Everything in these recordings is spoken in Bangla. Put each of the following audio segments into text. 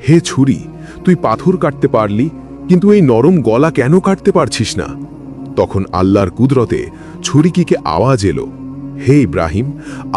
হে ছুরি, তুই পাথর কাটতে পারলি, কিন্তু এই নরম গলা কেন কাটতে পারছিস না? তখন আল্লাহর কুদরতে ছুরিকিকে আওয়াজ এলো, হে ইব্রাহিম,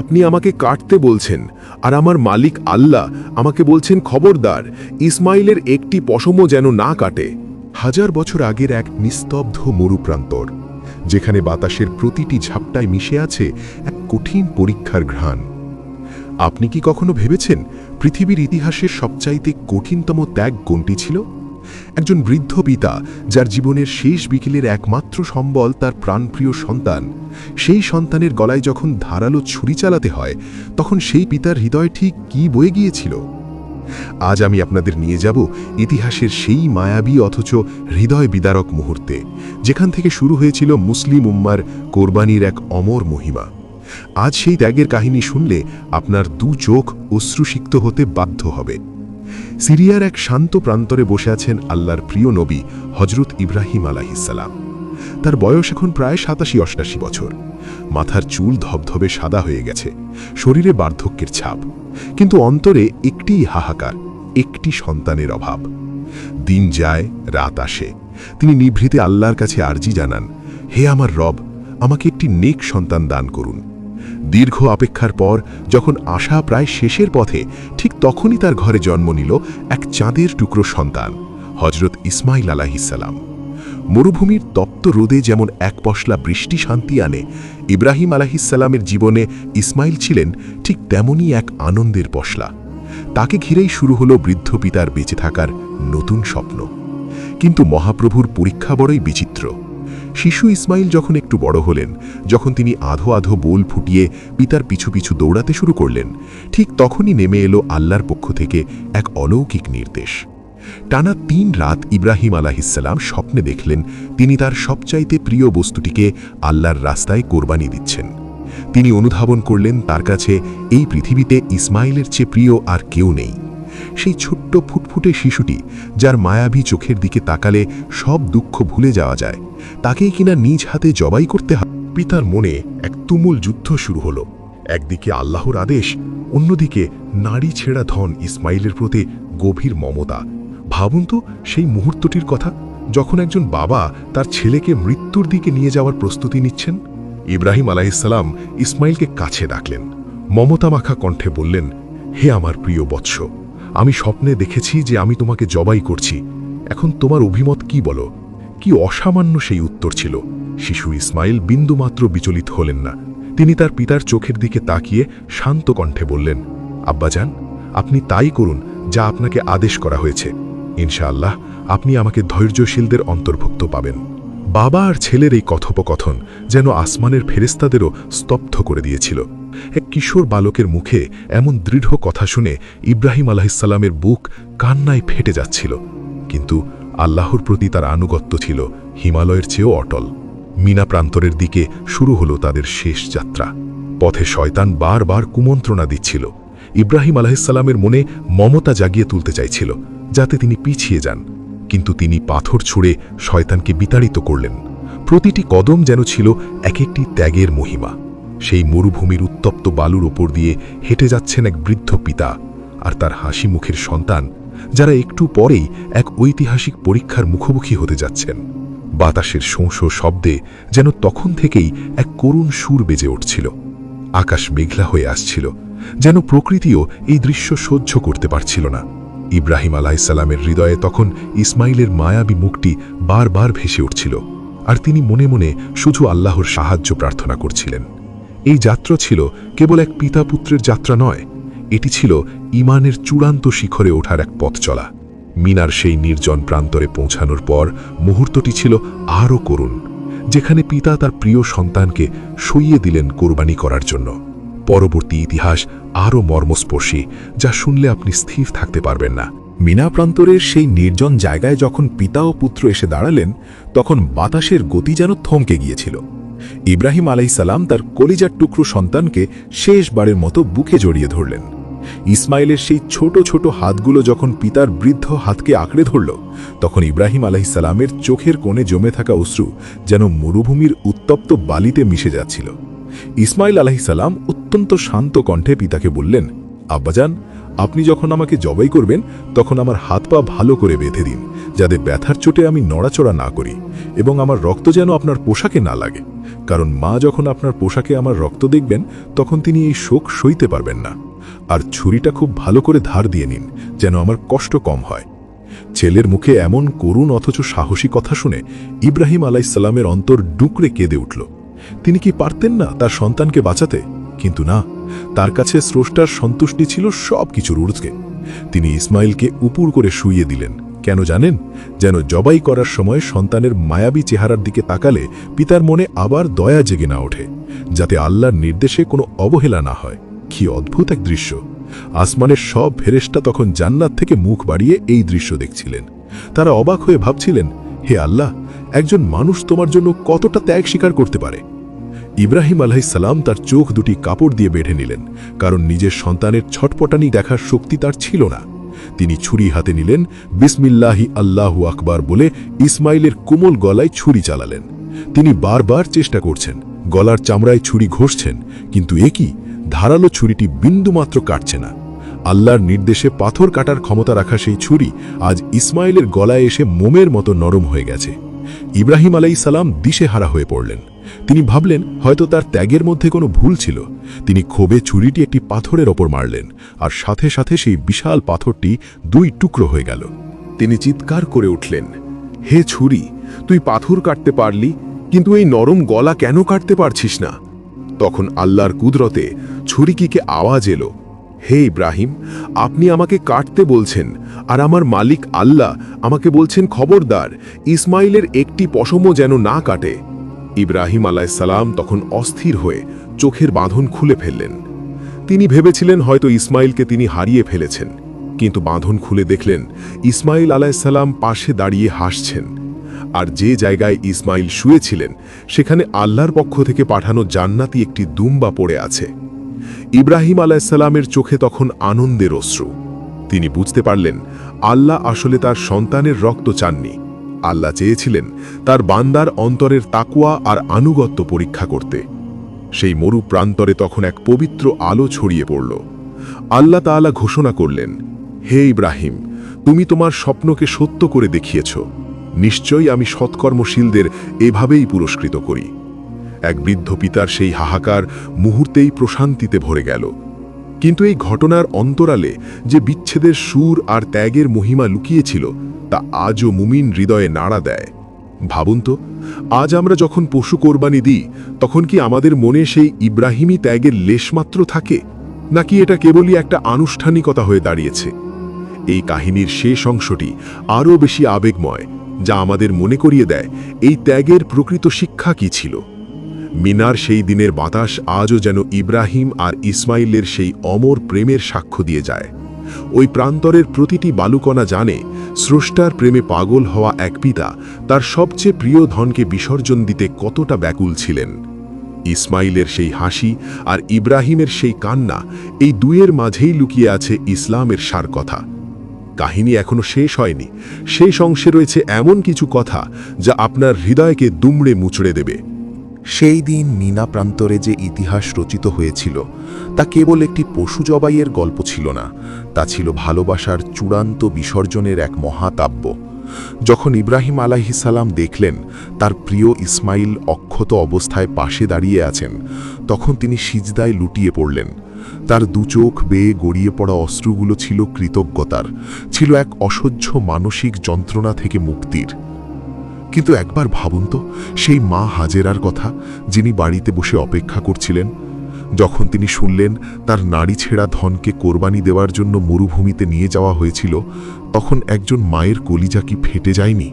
আপনি আমাকে কাটতে বলছেন, আর আমার মালিক আল্লাহ আমাকে বলছেন খবরদার, ইসমাইলের একটি পশমও যেন না কাটে। 1000 বছর আগের এক নিস্তব্ধ মরুপ্রান্তর, যেখানে বাতাসের প্রতিটি ঝাপটায় মিশে আছে এক কঠিন পরীক্ষার ঘ্রাণ। আপনি কি কখনো ভেবেছেন পৃথিবীর ইতিহাসের সবচাইতে কঠিনতম ত্যাগ কোনটি ছিল? একজন বৃদ্ধ পিতা, যার জীবনের শেষ বিকেলের একমাত্র সম্বল তার প্রাণপ্রিয় সন্তান, সেই সন্তানের গলায় যখন ধারালো ছুরি চালাতে হয়, তখন সেই পিতার হৃদয় ঠিক কী বয়ে গিয়েছিল? আজ আমি আপনাদের নিয়ে যাব ইতিহাসের সেই মায়াবী অথচ হৃদয় বিদারক মুহূর্তে, যেখান থেকে শুরু হয়েছিল মুসলিম উম্মার কোরবানির এক অমর মহিমা। আজ সেই ত্যাগের কাহিনী শুনলে আপনার দু চোখ অশ্রুসিক্ত হতে বাধ্য হবে। সিরিয়ার এক শান্ত প্রান্তরে বসে আছেন আল্লাহর প্রিয় নবী হজরত ইব্রাহিম আলাইহিসসালাম। তার বয়স এখন প্রায় 87-88 বছর। মাথার চুল ধবধবে সাদা হয়ে গেছে, শরীরে বার্ধক্যের ছাপ, কিন্তু অন্তরে একটি হাহাকার, একটি সন্তানের অভাব। দিন যায়, রাত আসে, তিনি নিভৃতে আল্লাহর কাছে আরজি জানান, হে আমার রব, আমাকে একটি নেক সন্তান দান করুন। দীর্ঘ অপেক্ষার পর যখন আশা প্রায় শেষের পথে, ঠিক তখনই তার ঘরে জন্ম নিল এক চাঁদের টুকরো সন্তান, হজরত ইসমাইল আলাইহিসসালাম। মরুভূমির তপ্ত রোদে যেমন এক পশলা বৃষ্টি শান্তি আনে, ইব্রাহিম আলাইহিসসালামের জীবনে ইসমাইল ছিলেন ঠিক তেমনই এক আনন্দের পশলা। তাকে ঘিরেই শুরু হলো বৃদ্ধ পিতার বেঁচে থাকার নতুন স্বপ্ন। কিন্তু মহাপ্রভুর পরীক্ষা বড়ই বিচিত্র। শিশু ইসমাইল যখন একটু বড় হলেন, যখন তিনি আধো আধো বোল ফুটিয়ে পিতার পিছু পিছু দৌড়াতে শুরু করলেন, ঠিক তখনই নেমে এলো আল্লাহর পক্ষ থেকে এক অলৌকিক নির্দেশ। টানা 3 রাত ইব্রাহিম আলাইহিসসালাম স্বপ্নে দেখলেন তিনি তার সবচাইতে প্রিয় বস্তুটিকে আল্লাহর রাস্তায় কোরবানি দিচ্ছেন। তিনি অনুধাবন করলেন তার কাছে এই পৃথিবীতে ইসমাইলের চেয়ে প্রিয় আর কেউ নেই। সেই ছোট্ট ফুটফুটে শিশুটি, যার মায়াবী চোখের দিকে তাকালে সব দুঃখ ভুলে যাওয়া যায়, তাকেই কিনা নিজ হাতে জবাই করতে হবে। পিতার মনে এক তুমুল যুদ্ধ শুরু হলো। একদিকে আল্লাহর আদেশ, অন্যদিকে নারী ছেঁড়া ধন ইসমাইলের প্রতি গভীর মমতা। ভাবুন তো সেই মুহূর্তটির কথা, যখন একজন বাবা তার ছেলেকে মৃত্যুর দিকে নিয়ে যাওয়ার প্রস্তুতি নিচ্ছেন। ইব্রাহিম আলাইহিসসালাম ইসমাইলকে কাছে ডাকলেন, মমতা মাখা কণ্ঠে বললেন, হে আমার প্রিয় বৎস, আমি স্বপ্নে দেখেছি যে আমি তোমাকে জবাই করছি। এখন তোমার অভিমত কি বলো? কি অসামান্য সেই উত্তর ছিল! শিশু ইসমাইল বিন্দুমাত্র বিচলিত হলেন না। তিনি তার পিতার চোখের দিকে তাকিয়ে শান্ত কণ্ঠে বললেন, আব্বাজান, আপনি তাই করুন যা আপনাকে আদেশ করা হয়েছে। ইনশাআল্লাহ আপনি আমাকে ধৈর্যশীলদের অন্তর্ভুক্ত পাবেন। বাবা আর ছেলের এই কথোপকথন যেন আসমানের ফেরেশতাদেরও স্তব্ধ করে দিয়েছিল। এক কিশোর বালকের মুখে এমন দৃঢ় কথা শুনে ইব্রাহিম আলাইহিসসালামের বুক কান্নায় ফেটে যাচ্ছিল। কিন্তু আল্লাহর প্রতি তার আনুগত্য ছিল হিমালয়ের চেয়েও অটল। মিনা প্রান্তরের দিকে শুরু হলো তাদের শেষ যাত্রা। পথে শয়তান বারবার কুমন্ত্রণা দিচ্ছিল। ইব্রাহিম আলাইহিসসালামের মনে মমতা জাগিয়ে তুলতে চাইছিল, যাতে তিনি পিছিয়ে যান। কিন্তু তিনি পাথর ছুঁড়ে শয়তানকে বিতাড়িত করলেন। প্রতিটি কদম যেন ছিল এক একটি ত্যাগের মহিমা। সেই মরুভূমির উত্তপ্ত বালুর ওপর দিয়ে হেঁটে যাচ্ছেন এক বৃদ্ধ পিতা আর তার হাসি মুখের সন্তান, যারা একটু পরেই এক ঐতিহাসিক পরীক্ষার মুখোমুখি হতে যাচ্ছেন। বাতাসের শোঁ শব্দে যেন তখন থেকেই এক করুণ সুর বেজে উঠছিল। আকাশ মেঘলা হয়ে আসছিল, যেন প্রকৃতিও এই দৃশ্য সহ্য করতে পারছিল না। ইব্রাহিম আলাইহিসসালামের হৃদয়ে তখন ইসমাইলের মায়াবী মুখটি বারবার ভেসে উঠছিল, আর তিনি মনে মনে শুধু আল্লাহর সাহায্য প্রার্থনা করছিলেন। এই যাত্রা ছিল কেবল এক পিতা পুত্রের যাত্রা নয়, এটি ছিল ঈমানের চূড়ান্ত শিখরে ওঠার এক পথ চলা। মিনার সেই নির্জন প্রান্তরে পৌঁছানোর পর মুহূর্তটি ছিল আরও করুণ, যেখানে পিতা তার প্রিয় সন্তানকে সইয়ে দিলেন কোরবানি করার জন্য। পরবর্তী ইতিহাস আরও মর্মস্পর্শী, যা শুনলে আপনি স্থির থাকতে পারবেন না। মিনা প্রান্তরের সেই নির্জন জায়গায় যখন পিতা ও পুত্র এসে দাঁড়ালেন, তখন বাতাসের গতি যেন থমকে গিয়েছিল। ইব্রাহিম আলাইহিসসালাম তার কলিজার টুকরো সন্তানকে শেষবারের মতো বুকে জড়িয়ে ধরলেন। ইসমাইলের সেই ছোট ছোট হাতগুলো যখন পিতার বৃদ্ধ হাতকে আঁকড়ে ধরল, তখন ইব্রাহিম আলাইহিসসালামের চোখের কোণে জমে থাকা অশ্রু যেন মরুভূমির উত্তপ্ত বালিতে মিশে যাচ্ছিল। ইসমাইল আলাইহিসসালাম অত্যন্ত শান্ত কণ্ঠে পিতাকে বললেন, আব্বাজান, আপনি যখন আমাকে জবাই করবেন তখন আমার হাত পা ভালো করে বেঁধে দিন, যাতে ব্যথার চোটে আমি নড়াচড়া না করি এবং আমার রক্ত যেন আপনার পোশাকে না লাগে, কারণ মা যখন আপনার পোশাকে আমার রক্ত দেখবেন তখন তিনি এই শোক সইতে পারবেন না। আর ছুরিটা খুব ভালো করে ধার দিয়ে নিন, যেন আমার কষ্ট কম হয়। ছেলের মুখে এমন করুণ অথচ সাহসী কথা শুনে ইব্রাহিম আলাইসাল্লামের অন্তর ডুকরে কেঁদে উঠল। তিনি কি পারতেন না তার সন্তানকে বাঁচাতে? কিন্তু না, তার কাছে স্রষ্টার সন্তুষ্টি ছিল সব কিছুর ঊর্ধ্বে। তিনি ইসমাইলকে উপুর করে শুইয়ে দিলেন। কেন জানেন? যেন জবাই করার সময় সন্তানের মায়াবী চেহারার দিকে তাকালে পিতার মনে আবার দয়া জেগে না ওঠে, যাতে আল্লাহর নির্দেশে কোনো অবহেলা না হয়। কি অদ্ভুত এক দৃশ্য! আসমানের সব ফেরেশতা তখন জান্নাত থেকে মুখ বাড়িয়ে এই দৃশ্য দেখছিলেন। তারা অবাক হয়ে ভাবছিলেন, হে আল্লাহ, একজন মানুষ তোমার জন্য কতটা ত্যাগ স্বীকার করতে পারে। ইব্রাহিম আলাইহিসসালাম তার চোখ দুটি কাপড় দিয়ে বেঁধে নিলেন, কারণ নিজের সন্তানের ছটপটানি দেখার শক্তি তার ছিল না। তিনি ছুরি হাতে নিলেন, বিসমিল্লাহি আল্লাহু আকবার বলে ইসমাইলের কোমল গলায় ছুরি চালালেন। তিনি বারবার চেষ্টা করছেন, গলার চামড়ায় ছুরি ঘষছেন, কিন্তু একই ধারালো ছুরিটি বিন্দুমাত্র কাটছে না। আল্লাহর নির্দেশে পাথর কাটার ক্ষমতা রাখা সেই ছুরি আজ ইসমাইলের গলায় এসে মোমের মতো নরম হয়ে গেছে। ইব্রাহিম আলাইহিসসালাম দিশেহারা হয়ে পড়লেন। তিনি ভাবলেন হয়তো তার ত্যাগের মধ্যে কোনো ভুল ছিল। তিনি ক্ষোভে ছুরিটি একটি পাথরের ওপর মারলেন, আর সাথে সাথে সেই বিশাল পাথরটি দুই টুকরো হয়ে গেল। তিনি চিৎকার করে উঠলেন, হে ছুরি, তুই পাথর কাটতে পারলি, কিন্তু এই নরম গলা কেন কাটতে পারছিস না? তখন আল্লাহর কুদরতে ছুরিকিকে আওয়াজ এলো, হে ইব্রাহিম, আপনি আমাকে কাটতে বলছেন, আর আমার মালিক আল্লাহ আমাকে বলছেন খবরদার, ইসমাইলের একটি পশমও যেন না কাটে। ইব্রাহিম আলাইহিসসালাম তখন অস্থির হয়ে চোখের বাঁধন খুলে ফেললেন। তিনি ভেবেছিলেন হয়তো ইসমাইলকে তিনি হারিয়ে ফেলেছেন, কিন্তু বাঁধন খুলে দেখলেন ইসমাইল আলাইহিসসালাম পাশে দাঁড়িয়ে হাসছেন। আর যে জায়গায় ইসমাইল শুয়েছিলেন সেখানে আল্লাহর পক্ষ থেকে পাঠানো জান্নাতি একটি দুম্বা পড়ে আছে। ইব্রাহিম আলাইহিসসালামের চোখে তখন আনন্দের অশ্রু। তিনি বুঝতে পারলেন আল্লাহ আসলে তার সন্তানের রক্ত চাননি। আল্লাহ চেয়েছিলেন তার বান্দার অন্তরের তাকওয়া আর আনুগত্য পরীক্ষা করতে। সেই মরু প্রান্তরে তখন এক পবিত্র আলো ছড়িয়ে পড়ল। আল্লাহ তাআলা ঘোষণা করলেন, হে ইব্রাহিম, তুমি তোমার স্বপ্নকে সত্য করে দেখিয়েছ। নিশ্চয়ই আমি সৎকর্মশীলদের এভাবেই পুরস্কৃত করি। এক বৃদ্ধ পিতার সেই হাহাকার মুহূর্তেই প্রশান্তিতে ভরে গেল। কিন্তু এই ঘটনার অন্তরালে যে বিচ্ছেদের সুর আর ত্যাগের মহিমা লুকিয়েছিল তা আজও মুমিন হৃদয়ে নাড়া দেয়। ভাবুন তো, আজ আমরা যখন পশু কোরবানি দিই তখন কি আমাদের মনে সেই ইব্রাহিমী ত্যাগের লেশমাত্র থাকে, নাকি এটা কেবলই একটা আনুষ্ঠানিকতা হয়ে দাঁড়িয়েছে? এই কাহিনীর শেষ অংশটি আরও বেশি আবেগময়, যা আমাদের মনে করিয়ে দেয় এই ত্যাগের প্রকৃত শিক্ষা কী ছিল। মিনার সেই দিনের বাতাস আজও যেন ইব্রাহিম আর ইসমাইলের সেই অমর প্রেমের সাক্ষ্য দিয়ে যায়। ওই প্রান্তরের প্রতিটি বালুকণা জানে স্রষ্টার প্রেমে পাগল হওয়া এক পিতা তার সবচেয়ে প্রিয় ধনকে বিসর্জন দিতে কতটা ব্যাকুল ছিলেন। ইসমাইলের সেই হাসি আর ইব্রাহিমের সেই কান্না, এই দুয়ের মাঝেই লুকিয়ে আছে ইসলামের সার কথা। কাহিনী এখনো শেষ হয়নি। শেষ অংশে রয়েছে এমন কিছু কথা যা আপনার হৃদয়কে দুমড়ে মুচড়ে দেবে। সেই দিন মিনা প্রান্তরে যে ইতিহাস রচিত হয়েছিল তা কেবল একটি পশু জবাইয়ের গল্প ছিল না, তা ছিল ভালোবাসার চূড়ান্ত বিসর্জনের এক মহাকাব্য। যখন ইব্রাহিম আলাইহিসসালাম দেখলেন তার প্রিয় ইসমাইল অক্ষত অবস্থায় পাশে দাঁড়িয়ে আছেন, তখন তিনি সিজদায় লুটিয়ে পড়লেন। তার দুচোখ বেয়ে গড়িয়ে পড়া অশ্রুগুলো ছিল কৃতজ্ঞতার, ছিল এক অসহ্য মানসিক যন্ত্রণা থেকে মুক্তির। কিন্তু একবার ভাবুন তো সেই মা হাজেরার কথা, যিনি বাড়িতে বসে অপেক্ষা করছিলেন। যখন তিনি শুনলেন তার নারী ছেঁড়া ধনকে কোরবানি দেওয়ার জন্য মরুভূমিতে নিয়ে যাওয়া হয়েছিল, তখন একজন মায়ের কলিজা কি ফেটে যায়নি?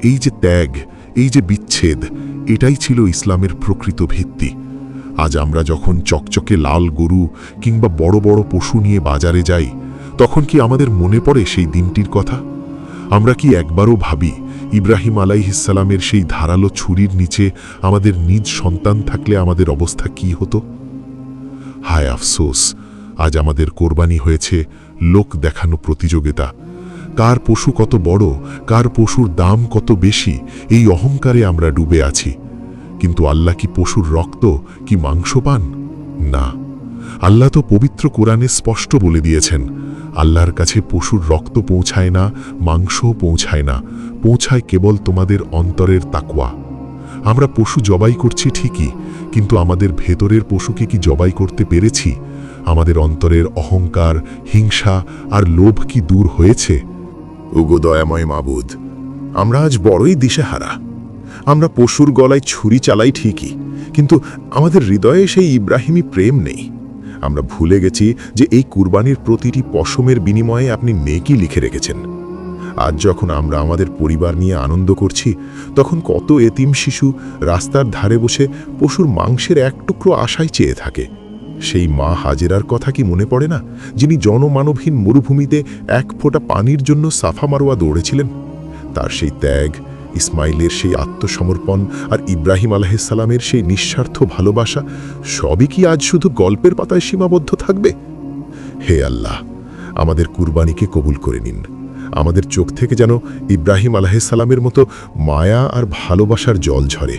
এই যে ত্যাগ, এই যে বিচ্ছেদ, এটাই ছিল ইসলামের প্রকৃত ভিত্তি। আজ আমরা যখন চকচকে লাল গরু কিংবা বড় বড় পশু নিয়ে বাজারে যাই, তখন কি আমাদের মনে পড়ে সেই দিনটির কথা? আমরা কি একবারও ভাবি ইব্রাহিম আলাইহিসসালামের সেই ধারালো ছুরির নিচে আমাদের নিজ সন্তান থাকলে আমাদের অবস্থা কি হতো? হায় আফসোস, আজ আমাদের কোরবানি হয়েছে লোক দেখানো প্রতিযোগিতা। কার পশু কত বড়, কার পশুর দাম কত বেশি, এই অহংকারে আমরা ডুবে আছি। কিন্তু আল্লাহ কি পশুর রক্ত কি মাংস পান? না, আল্লাহ তো পবিত্র কোরআনে স্পষ্ট বলে দিয়েছেন, আল্লাহর কাছে পশুর রক্ত পৌঁছায় না, মাংসও পৌঁছায় না, পৌঁছায় কেবল তোমাদের অন্তরের তাকওয়া। আমরা পশু জবাই করছি ঠিকই, কিন্তু আমাদের ভেতরের পশুকে কি জবাই করতে পেরেছি? আমাদের অন্তরের অহংকার, হিংসা আর লোভ কি দূর হয়েছে? ওগো দয়াময় মাবুদ, আমরা আজ বড়ই দিশেহারা। আমরা পশুর গলায় ছুরি চালাই ঠিকই, কিন্তু আমাদের হৃদয়ে সেই ইব্রাহিমী প্রেম নেই। আমরা ভুলে গেছি যে এই কুরবানির প্রতিটি পশমের বিনিময়ে আপনি নেকি লিখে রেখেছেন। আজ যখন আমরা আমাদের পরিবার নিয়ে আনন্দ করছি, তখন কত এতিম শিশু রাস্তার ধারে বসে পশুর মাংসের এক টুকরো আশায় চেয়ে থাকে। সেই মা হাজেরার কথা কি মনে পড়ে না, যিনি জনমানবহীন মরুভূমিতে এক ফোঁটা পানির জন্য সাফা মারোয়া দৌড়েছিলেন? তার সেই ত্যাগ, ইসমাইলের সেই আত্মসমর্পণ আর ইব্রাহিম আলাইহিসসালামের সেই নিঃস্বার্থ ভালোবাসা সবই কি আজ শুধু গল্পের পাতায় সীমাবদ্ধ থাকবে? হে আল্লাহ, আমাদের কুরবানিকে কবুল করে নিন। আমাদের চোখ থেকে যেন ইব্রাহিম আলাইহিসসালামের মতো মায়া আর ভালোবাসার জল ঝরে।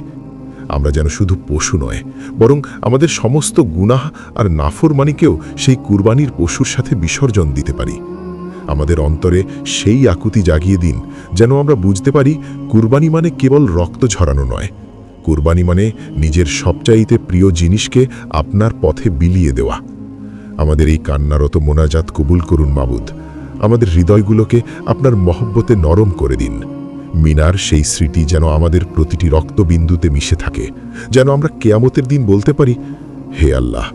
আমরা যেন শুধু পশু নয়, বরং আমাদের সমস্ত গুনাহ আর নাফরমানিকেও সেই কুরবানির পশুর সাথে বিসর্জন দিতে পারি। আমাদের অন্তরে সেই আকুতি জাগিয়ে দিন, যেন আমরা বুঝতে পারি কুরবানি মানে কেবল রক্ত ঝরানো নয়, কুরবানি মানে নিজের সবচাইতে প্রিয় জিনিসকে আপনার পথে বিলিয়ে দেওয়া। আমাদের এই কান্নারত মোনাজাত কবুল করুন মাবুদ। আমাদের হৃদয়গুলোকে আপনার মহব্বতে নরম করে দিন। মিনার সেই স্মৃতি যেন আমাদের প্রতিটি রক্তবিন্দুতে মিশে থাকে, যেন আমরা কেয়ামতের দিন বলতে পারি, হে আল্লাহ,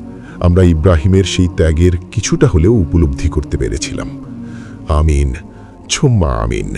আমরা ইব্রাহিমের সেই ত্যাগের কিছুটা হলেও উপলব্ধি করতে পেরেছিলাম। আমিন, ছুম্মা আমিন।